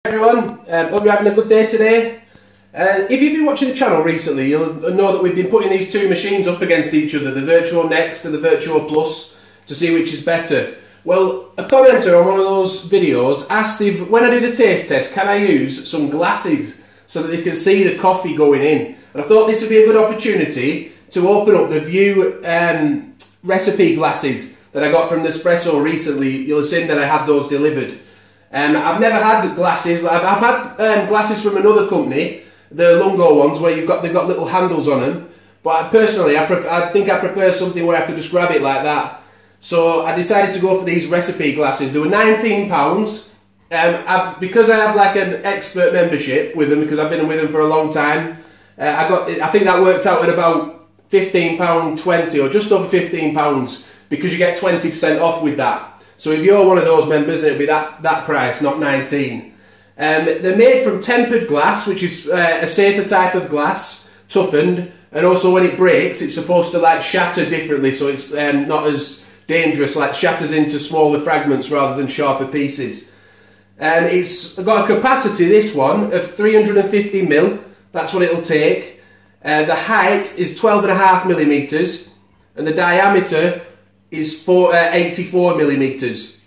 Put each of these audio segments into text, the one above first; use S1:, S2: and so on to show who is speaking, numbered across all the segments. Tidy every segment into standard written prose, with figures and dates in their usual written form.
S1: Everyone, hope you're having a good day today. If you've been watching the channel recently, you'll know that we've been putting these two machines up against each other, the Vertuo Next and the Vertouplus, to see which is better. Well, a commenter on one of those videos asked if, when I do the taste test, can I use some glasses so that they can see the coffee going in. And I thought this would be a good opportunity to open up the View Recipe Glasses that I got from Nespresso recently. You'll have seen that I had those delivered. I've never had glasses. I've had glasses from another company, the Lungo ones, where they've got little handles on them. But personally, I think I prefer something where I could just grab it like that. So I decided to go for these recipe glasses. They were £19. Because I have like an expert membership with them, because I've been with them for a long time. I think that worked out at about £15.20 or just over £15, because you get 20% off with that. So if you're one of those members, it'll be that price, not 19. They're made from tempered glass, which is a safer type of glass, toughened, and also when it breaks, it's supposed to like shatter differently, so it's not as dangerous, like shatters into smaller fragments rather than sharper pieces. It's got a capacity, this one, of 350ml. That's what it'll take. The height is 12.5mm, and the diameter is 84mm.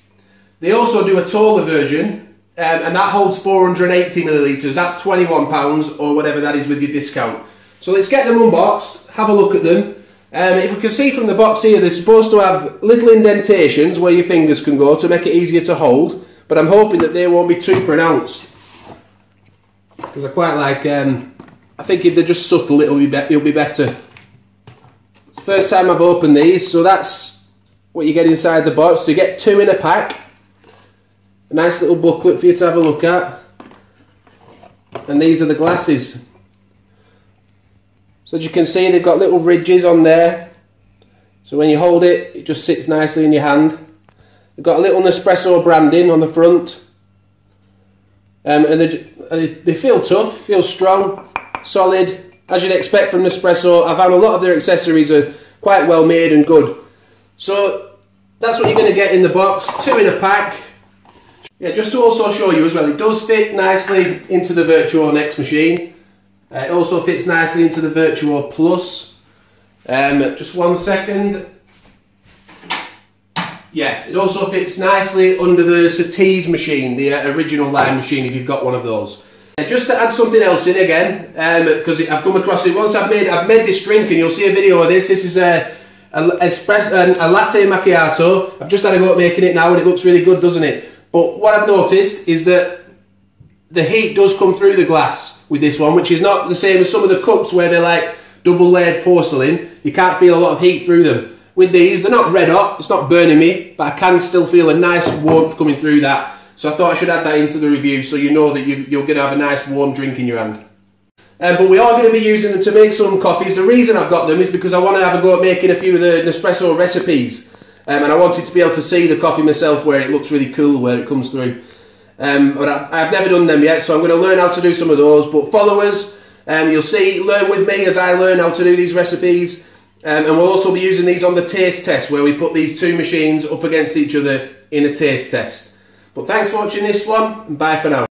S1: They also do a taller version, and that holds 480ml. That's £21 or whatever that is with your discount. So let's get them unboxed, have a look at them. If we can see from the box here, they're supposed to have little indentations where your fingers can go to make it easier to hold, but I'm hoping that they won't be too pronounced, because I quite like, I think if they're just subtle it'll be better. It's the first time I've opened these, so that's what you get inside the box. So you get two in a pack. A nice little booklet for you to have a look at. And these are the glasses. So as you can see, they've got little ridges on there. So when you hold it, it just sits nicely in your hand. They've got a little Nespresso branding on the front. And they feel tough, feel strong, solid. As you'd expect from Nespresso, I found a lot of their accessories are quite well made and good. So that's what you're going to get in the box, two in a pack. Yeah, just to also show you as well, it does fit nicely into the Vertuo Next machine. It also fits nicely into the Vertouplus. Just one second. Yeah, it also fits nicely under the Citiz machine, the original line machine, if you've got one of those. Just to add something else in again, because I've come across it once. I've made this drink, and you'll see a video of this. This is a latte macchiato. I've just had a go at making it now, and it looks really good, doesn't it? But what I've noticed is that the heat does come through the glass with this one, which is not the same as some of the cups where they're like double layered porcelain. You can't feel a lot of heat through them. With these, they're not red hot, it's not burning me, but I can still feel a nice warmth coming through that. So I thought I should add that into the review, so you know that you're going to have a nice warm drink in your hand. But we are going to be using them to make some coffees. The reason I've got them is because I want to have a go at making a few of the Nespresso recipes. And I wanted to be able to see the coffee myself, where it looks really cool, where it comes through. But I've never done them yet, so I'm going to learn how to do some of those. But followers, you'll see, learn with me as I learn how to do these recipes. And we'll also be using these on the taste test, where we put these two machines up against each other in a taste test. But thanks for watching this one, and bye for now.